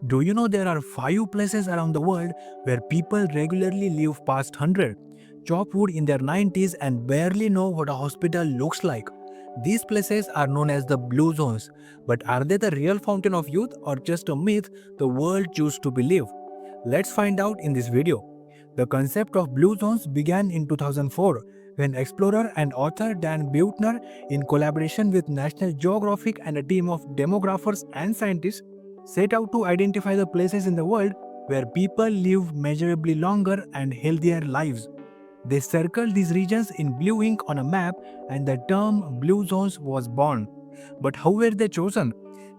Do you know there are 5 places around the world where people regularly live past 100, chop wood in their 90s and barely know what a hospital looks like? These places are known as the blue zones, but are they the real fountain of youth or just a myth the world chooses to believe? Let's find out in this video. The concept of blue zones began in 2004 when explorer and author Dan Buettner, in collaboration with National Geographic and a team of demographers and scientists, set out to identify the places in the world where people live measurably longer and healthier lives. They circled these regions in blue ink on a map and the term blue zones was born. But how were they chosen?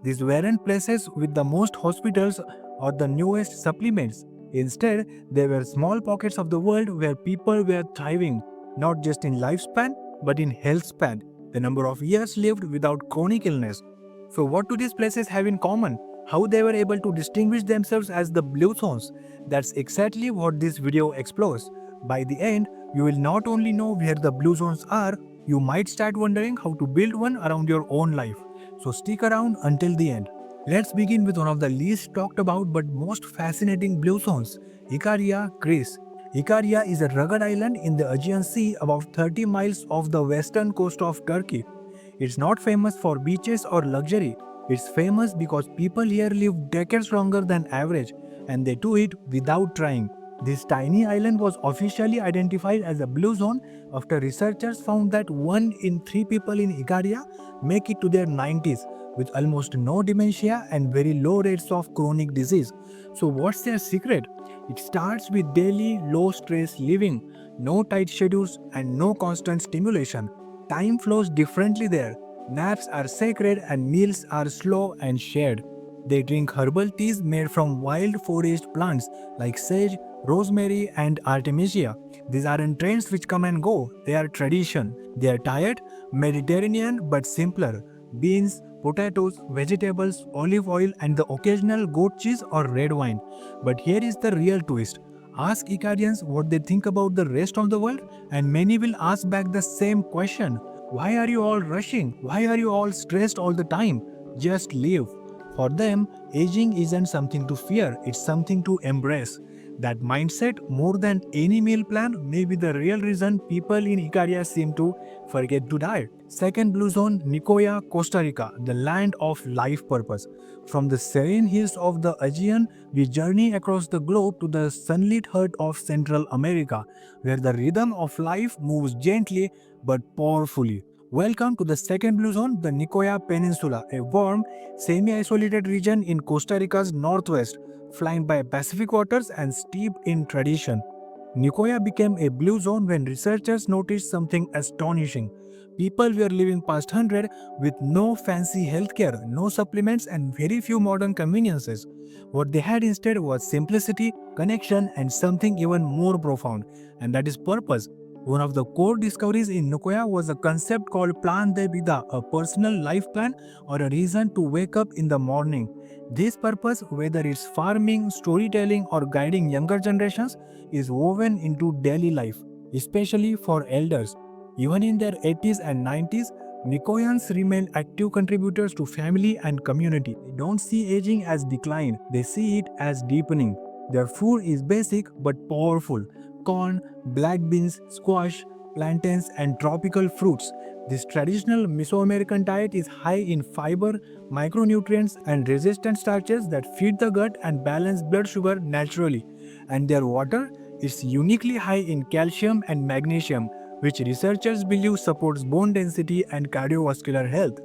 These weren't places with the most hospitals or the newest supplements. Instead, they were small pockets of the world where people were thriving, not just in lifespan, but in health span, the number of years lived without chronic illness. So, what do these places have in common? How they were able to distinguish themselves as the blue zones? That's exactly what this video explores. By the end, you will not only know where the blue zones are, you might start wondering how to build one around your own life. So stick around until the end. Let's begin with one of the least talked about but most fascinating blue zones, Ikaria, Greece. Ikaria is a rugged island in the Aegean Sea about 30 miles off the western coast of Turkey. It's not famous for beaches or luxury. It's famous because people here live decades longer than average and they do it without trying. This tiny island was officially identified as a blue zone after researchers found that 1 in 3 people in Ikaria make it to their 90s with almost no dementia and very low rates of chronic disease. So what's their secret? It starts with daily low stress living, no tight schedules and no constant stimulation. Time flows differently there. Naps are sacred and meals are slow and shared. They drink herbal teas made from wild forest plants like sage, rosemary, and artemisia. These aren't trends which come and go, they are tradition. They are diet, Mediterranean but simpler. Beans, potatoes, vegetables, olive oil, and the occasional goat cheese or red wine. But here is the real twist. Ask Icarians what they think about the rest of the world, and many will ask back the same question. Why are you all rushing? Why are you all stressed all the time? Just live. For them, aging isn't something to fear, it's something to embrace. That mindset, more than any meal plan, may be the real reason people in Icaria seem to forget to die. Second blue zone, Nicoya, Costa Rica, the land of life purpose. From the serene hills of the Aegean, we journey across the globe to the sunlit heart of Central America, where the rhythm of life moves gently but powerfully. Welcome to the second blue zone, the Nicoya Peninsula, a warm, semi-isolated region in Costa Rica's northwest, flanked by Pacific waters and steeped in tradition. Nicoya became a blue zone when researchers noticed something astonishing. People were living past 100 with no fancy healthcare, no supplements, and very few modern conveniences. What they had instead was simplicity, connection, and something even more profound, and that is purpose. One of the core discoveries in Nicoya was a concept called Plan de Vida, a personal life plan or a reason to wake up in the morning. This purpose, whether it's farming, storytelling, or guiding younger generations, is woven into daily life, especially for elders. Even in their 80s and 90s, Nicoyans remain active contributors to family and community. They don't see aging as decline, they see it as deepening. Their food is basic but powerful: corn, black beans, squash, plantains, and tropical fruits. This traditional Mesoamerican diet is high in fiber, micronutrients, and resistant starches that feed the gut and balance blood sugar naturally. And their water is uniquely high in calcium and magnesium, which researchers believe supports bone density and cardiovascular health.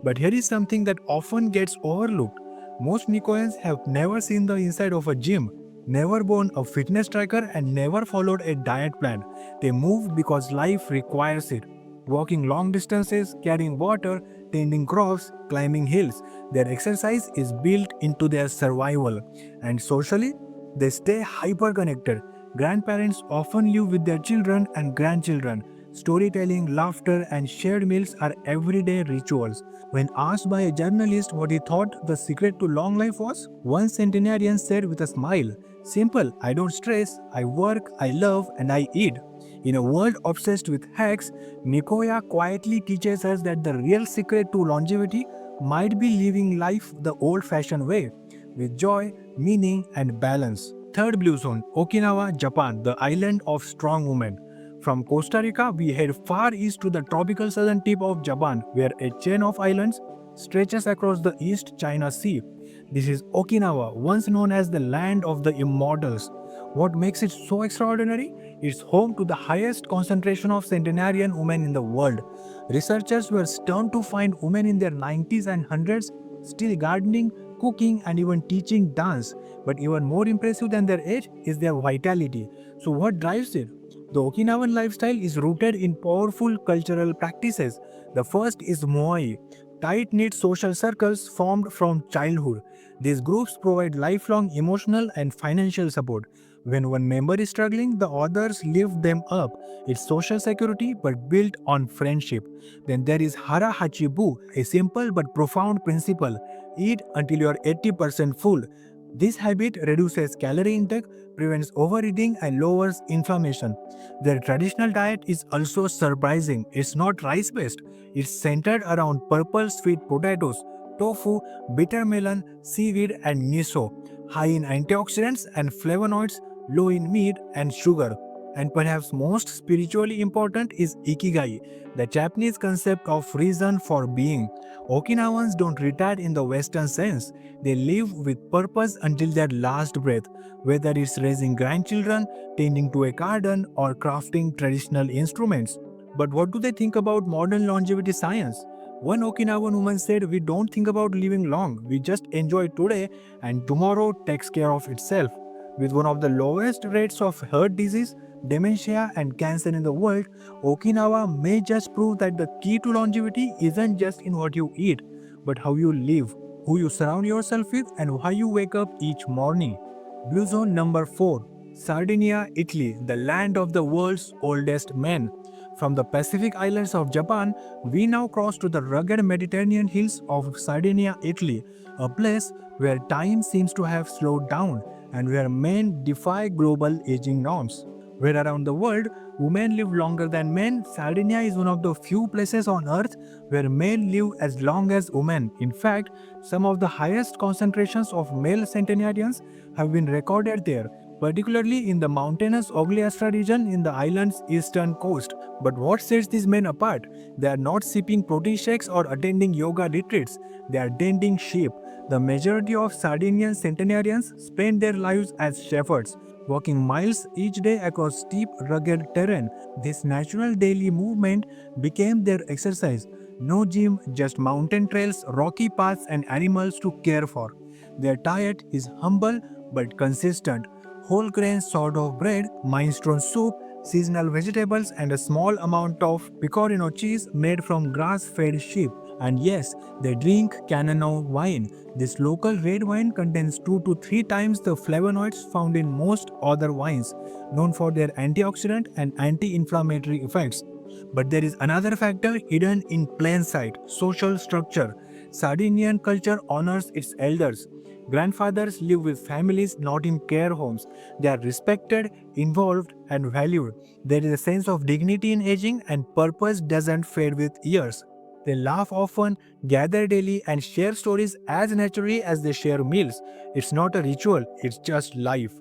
But here is something that often gets overlooked. Most Nicoyans have never seen the inside of a gym, never worn a fitness tracker, and never followed a diet plan. They move because life requires it. Walking long distances, carrying water, tending crops, climbing hills. Their exercise is built into their survival. And socially, they stay hyper connected. Grandparents often live with their children and grandchildren. Storytelling, laughter, and shared meals are everyday rituals. When asked by a journalist what he thought the secret to long life was, one centenarian said with a smile, "Simple, I don't stress, I work, I love, and I eat." In a world obsessed with hacks, Nicoya quietly teaches us that the real secret to longevity might be living life the old fashioned way, with joy, meaning, and balance. Third blue zone, Okinawa, Japan, the island of strong women. From Costa Rica, we head far east to the tropical southern tip of Japan, where a chain of islands stretches across the East China Sea. This is Okinawa, once known as the land of the immortals. What makes it so extraordinary? It's home to the highest concentration of centenarian women in the world. Researchers were stunned to find women in their 90s and 100s still gardening, cooking, and even teaching dance. But even more impressive than their age is their vitality. So, what drives it? The Okinawan lifestyle is rooted in powerful cultural practices. The first is moai, tight knit social circles formed from childhood. These groups provide lifelong emotional and financial support. When one member is struggling, the others lift them up. It's social security but built on friendship. Then there is Hara Hachibu, a simple but profound principle: eat until you are 80% full. This habit reduces calorie intake, prevents overeating, and lowers inflammation. Their traditional diet is also surprising. It's not rice based, it's centered around purple sweet potatoes, tofu, bitter melon, seaweed, and miso, high in antioxidants and flavonoids, low in meat and sugar. And perhaps most spiritually important is ikigai, the Japanese concept of reason for being. Okinawans don't retire in the Western sense. They live with purpose until their last breath, whether it's raising grandchildren, tending to a garden, or crafting traditional instruments. But what do they think about modern longevity science? One Okinawan woman said, "We don't think about living long, we just enjoy today, and tomorrow takes care of itself." With one of the lowest rates of heart disease, dementia, and cancer in the world, Okinawa may just prove that the key to longevity isn't just in what you eat, but how you live, who you surround yourself with, and how you wake up each morning. Blue Zone number 4, Sardinia, Italy, the land of the world's oldest men. From the Pacific islands of Japan, we now cross to the rugged Mediterranean hills of Sardinia, Italy, a place where time seems to have slowed down and where men defy global aging norms. Where around the world, women live longer than men, Sardinia is one of the few places on earth where men live as long as women. In fact, some of the highest concentrations of male centenarians have been recorded there, particularly in the mountainous Ogliastra region in the island's eastern coast. But what sets these men apart? They are not sipping protein shakes or attending yoga retreats, they are tending sheep. The majority of Sardinian centenarians spend their lives as shepherds, walking miles each day across steep, rugged terrain. This natural daily movement became their exercise. No gym, just mountain trails, rocky paths, and animals to care for. Their diet is humble but consistent: whole grain sort of bread, minestrone soup, seasonal vegetables, and a small amount of pecorino cheese made from grass-fed sheep. And yes, they drink Canano wine. This local red wine contains 2 to 3 times the flavonoids found in most other wines, known for their antioxidant and anti-inflammatory effects. But there is another factor hidden in plain sight: social structure. Sardinian culture honors its elders. Grandfathers live with families, not in care homes. They are respected, involved, and valued. There is a sense of dignity in aging, and purpose doesn't fade with years. They laugh often, gather daily, and share stories as naturally as they share meals. It's not a ritual, it's just life.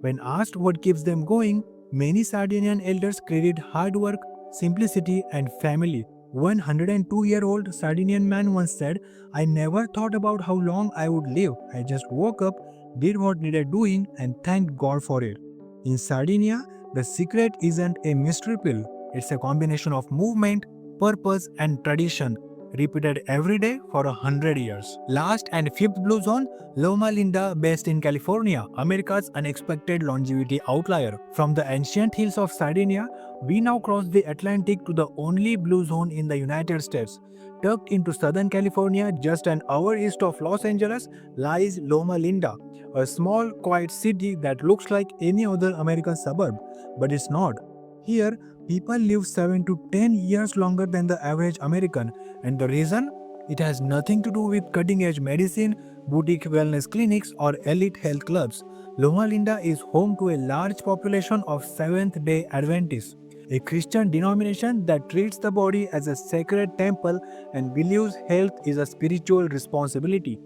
When asked what keeps them going, many Sardinian elders credit hard work, simplicity, and family. One 102-year-old Sardinian man once said, "I never thought about how long I would live. I just woke up, did what needed doing, and thanked God for it." In Sardinia, the secret isn't a mystery pill, it's a combination of movement, purpose, and tradition, repeated every day for 100 years. Last and fifth blue zone, Loma Linda, based in California, America's unexpected longevity outlier. From the ancient hills of Sardinia, we now cross the Atlantic to the only blue zone in the United States. Tucked into Southern California, just an hour east of Los Angeles, lies Loma Linda, a small, quiet city that looks like any other American suburb. But it's not. Here, people live 7 to 10 years longer than the average American, and the reason? It has nothing to do with cutting edge medicine, boutique wellness clinics, or elite health clubs. Loma Linda is home to a large population of Seventh day Adventists, a Christian denomination that treats the body as a sacred temple and believes health is a spiritual responsibility.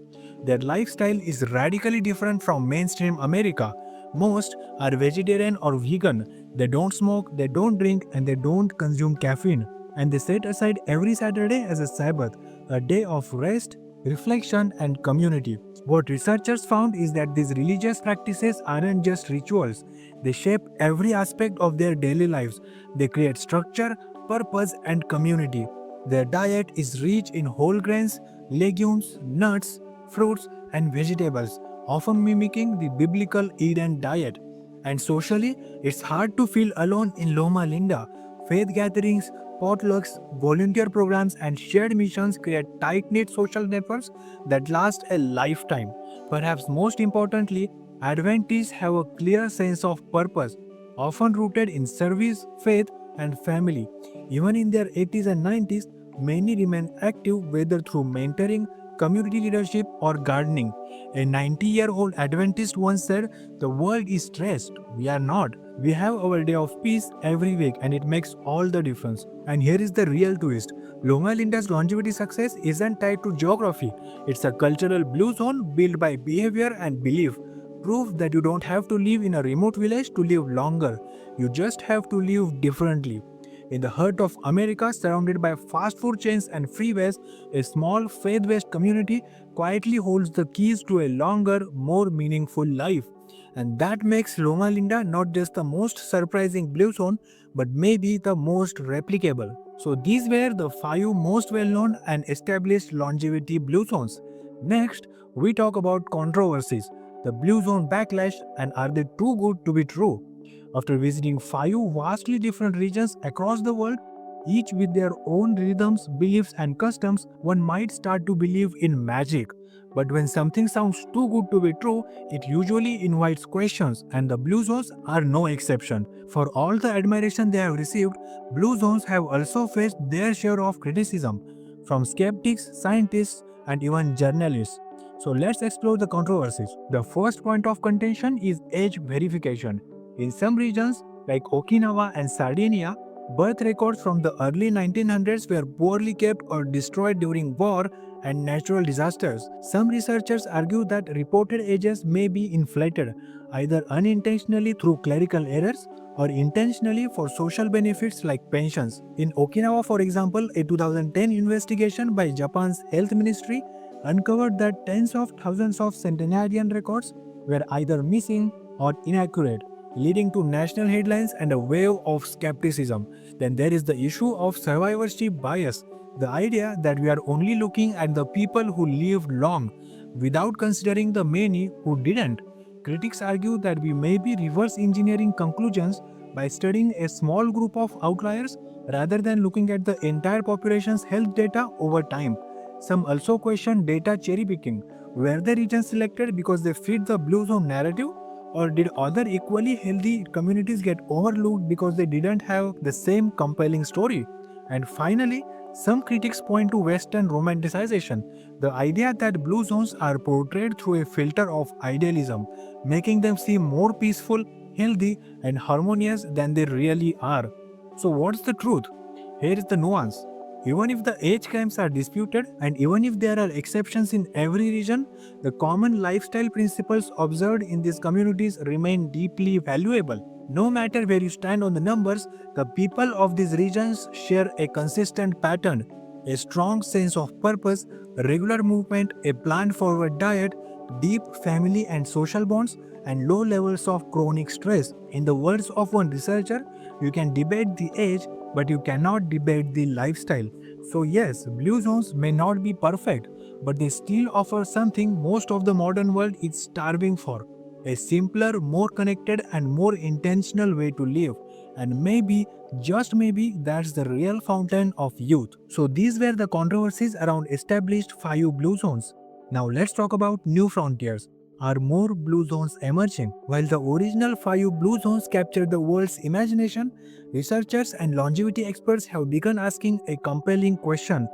Their lifestyle is radically different from mainstream America. Most are vegetarian or vegan. They don't smoke, they don't drink, and they don't consume caffeine. And they set aside every Saturday as a Sabbath, a day of rest, reflection, and community. What researchers found is that these religious practices aren't just rituals, they shape every aspect of their daily lives. They create structure, purpose, and community. Their diet is rich in whole grains, legumes, nuts, fruits, and vegetables, often mimicking the biblical Eden diet. And socially, it's hard to feel alone in Loma Linda. Faith gatherings, potlucks, volunteer programs, and shared missions create tight knit social networks that last a lifetime. Perhaps most importantly, Adventists have a clear sense of purpose, often rooted in service, faith, and family. Even in their 80s and 90s, many remain active whether through mentoring, community leadership, or gardening. A 90-year-old Adventist once said, "The world is stressed. We are not. We have our day of peace every week, and it makes all the difference." And here is the real twist. Loma Linda's longevity success isn't tied to geography. It's a cultural blue zone built by behavior and belief. Proof that you don't have to live in a remote village to live longer. You just have to live differently. In the heart of America, surrounded by fast food chains and freeways, a small faith-based community quietly holds the keys to a longer, more meaningful life. And that makes Loma Linda not just the most surprising blue zone, but maybe the most replicable. So these were the 5 most well-known and established longevity blue zones. Next, we talk about controversies, the blue zone backlash, and are they too good to be true? After visiting 5 vastly different regions across the world, each with their own rhythms, beliefs, and customs, one might start to believe in magic. But when something sounds too good to be true, it usually invites questions, and the Blue Zones are no exception. For all the admiration they have received, Blue Zones have also faced their share of criticism from skeptics, scientists, and even journalists. So let's explore the controversies. The first point of contention is age verification. In some regions, like Okinawa and Sardinia, birth records from the early 1900s were poorly kept or destroyed during war and natural disasters. Some researchers argue that reported ages may be inflated, either unintentionally through clerical errors or intentionally for social benefits like pensions. In Okinawa, for example, a 2010 investigation by Japan's health ministry uncovered that tens of thousands of centenarian records were either missing or inaccurate, leading to national headlines and a wave of skepticism. Then there is the issue of survivorship bias, the idea that we are only looking at the people who lived long without considering the many who didn't. Critics argue that we may be reverse engineering conclusions by studying a small group of outliers rather than looking at the entire population's health data over time. Some also question data cherry picking. Were the regions selected because they fit the blue zone narrative? Or did other equally healthy communities get overlooked because they didn't have the same compelling story? And finally, some critics point to Western romanticization, the idea that blue zones are portrayed through a filter of idealism, making them seem more peaceful, healthy, and harmonious than they really are. So, what's the truth? Here is the nuance. Even if the age claims are disputed, and even if there are exceptions in every region, the common lifestyle principles observed in these communities remain deeply valuable. No matter where you stand on the numbers, the people of these regions share a consistent pattern, a strong sense of purpose, regular movement, a planned forward diet, deep family and social bonds, and low levels of chronic stress. In the words of one researcher, you can debate the age, but you cannot debate the lifestyle. So yes, blue zones may not be perfect, but they still offer something most of the modern world is starving for. A simpler, more connected, and more intentional way to live. And maybe, just maybe, that's the real fountain of youth. So these were the controversies around established 5 blue zones. Now let's talk about new frontiers. Are more blue zones emerging? While the original 5 blue zones captured the world's imagination, researchers and longevity experts have begun asking a compelling question.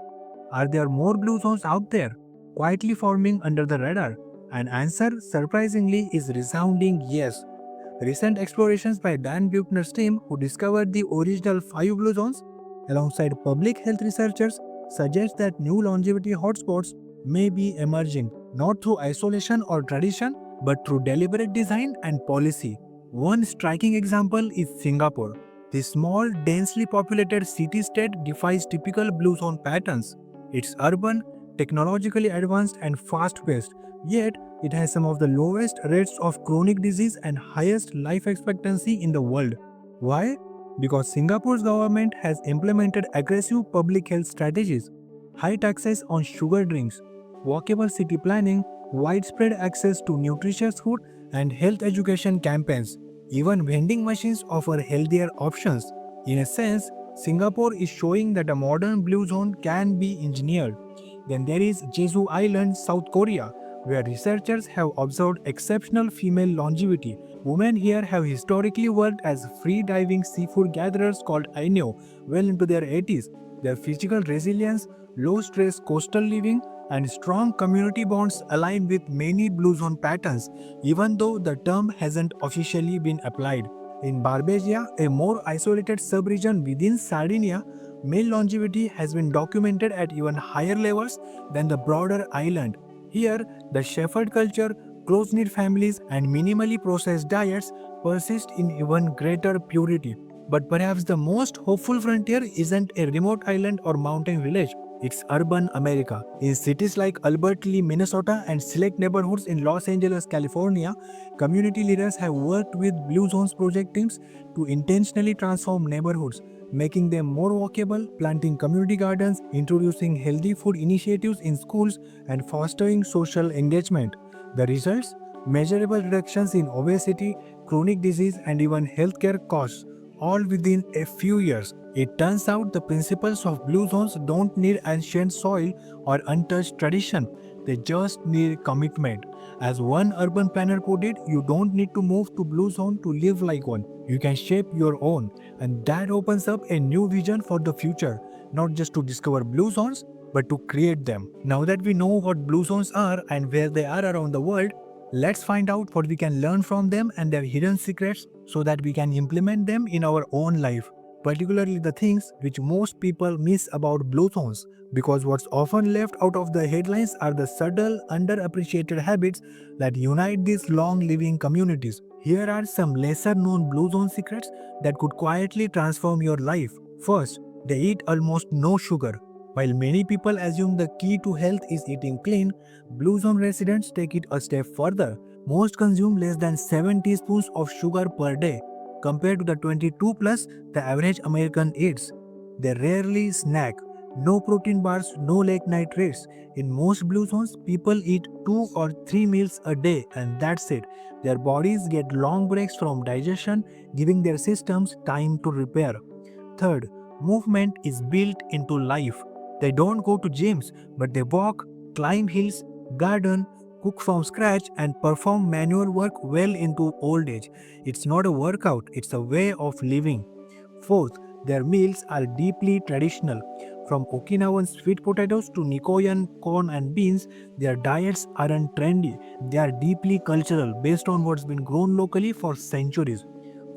Are there more blue zones out there, quietly forming under the radar? An answer, surprisingly, is resounding yes. Recent explorations by Dan Buechner's team, who discovered the original 5 blue zones, alongside public health researchers, suggest that new longevity hotspots may be emerging, not through isolation or tradition, but through deliberate design and policy. One striking example is Singapore. The small, densely populated city-state defies typical blue zone patterns. It's urban, technologically advanced, and fast-paced, yet it has some of the lowest rates of chronic disease and highest life expectancy in the world. Why? Because Singapore's government has implemented aggressive public health strategies, high taxes on sugar drinks, walkable city planning, widespread access to nutritious food, and health education campaigns. Even vending machines offer healthier options. In a sense, Singapore is showing that a modern blue zone can be engineered. Then there is Jeju Island, South Korea, where researchers have observed exceptional female longevity. Women here have historically worked as free diving seafood gatherers called Ainu well into their 80s. Their physical resilience, low stress coastal living, and strong community bonds align with many blue zone patterns, even though the term hasn't officially been applied. In Barbagia, a more isolated subregion within Sardinia, male longevity has been documented at even higher levels than the broader island. Here, the shepherd culture, close knit families, and minimally processed diets persist in even greater purity. But perhaps the most hopeful frontier isn't a remote island or mountain village. It's urban America. In cities like Albert Lee, Minnesota, and select neighborhoods in Los Angeles, California, community leaders have worked with Blue Zones project teams to intentionally transform neighborhoods, making them more walkable, planting community gardens, introducing healthy food initiatives in schools, and fostering social engagement. The results? Measurable reductions in obesity, chronic disease, and even healthcare costs, all within a few years. It turns out the principles of blue zones don't need ancient soil or untouched tradition. They just need commitment. As one urban planner put it, you don't need to move to blue zone to live like one. You can shape your own. And that opens up a new vision for the future, not just to discover blue zones, but to create them. Now that we know what blue zones are and where they are around the world, let's find out what we can learn from them and their hidden secrets so that we can implement them in our own life, particularly the things which most people miss about blue zones. Because what's often left out of the headlines are the subtle, underappreciated habits that unite these long living communities. Here are some lesser known blue zone secrets that could quietly transform your life. First, they eat almost no sugar. While many people assume the key to health is eating clean, blue zone residents take it a step further. Most consume less than 7 teaspoons of sugar per day, compared to the 22 plus the average American eats. They rarely snack. No protein bars, no late night rates. In most blue zones, people eat 2 or 3 meals a day and that's it. Their bodies get long breaks from digestion, giving their systems time to repair. Third, movement is built into life. They don't go to gyms, but they walk, climb hills, garden, cook from scratch, and perform manual work well into old age. It's not a workout, it's a way of living. Fourth, their meals are deeply traditional. From Okinawan sweet potatoes to Nikoyan corn and beans, their diets aren't trendy. They are deeply cultural, based on what's been grown locally for centuries.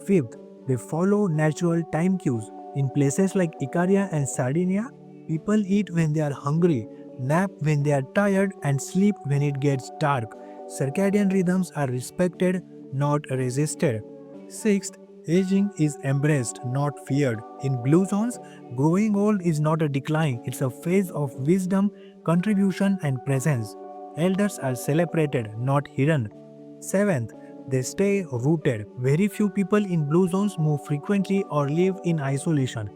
Fifth, they follow natural time cues. In places like Icaria and Sardinia, people eat when they are hungry, nap when they are tired, and sleep when it gets dark. Circadian rhythms are respected, not resisted. Sixth, aging is embraced, not feared. In blue zones, growing old is not a decline, it's a phase of wisdom, contribution, and presence. Elders are celebrated, not hidden. Seventh, they stay rooted. Very few people in blue zones move frequently or live in isolation.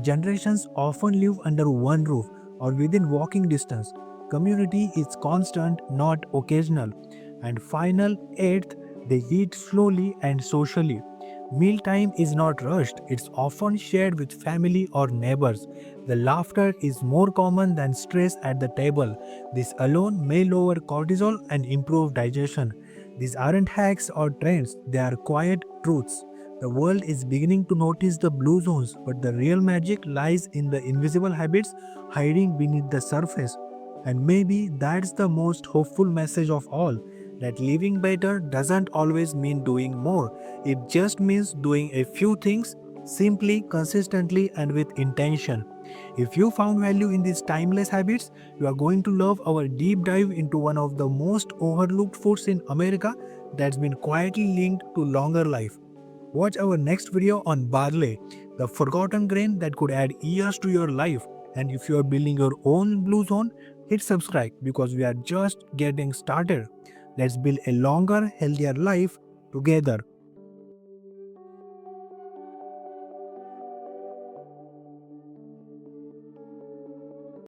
Generations often live under one roof or within walking distance. Community is constant, not occasional. And final, eighth, they eat slowly and socially. Mealtime is not rushed, it's often shared with family or neighbors. The laughter is more common than stress at the table. This alone may lower cortisol and improve digestion. These aren't hacks or trends, they are quiet truths. The world is beginning to notice the blue zones, but the real magic lies in the invisible habits hiding beneath the surface. And maybe that's the most hopeful message of all, that living better doesn't always mean doing more. It just means doing a few things simply, consistently, and with intention. If you found value in these timeless habits, you are going to love our deep dive into one of the most overlooked foods in America that's been quietly linked to longer life. Watch our next video on barley, the forgotten grain that could add years to your life. And if you are building your own blue zone, hit subscribe because we are just getting started. Let's build a longer, healthier life together.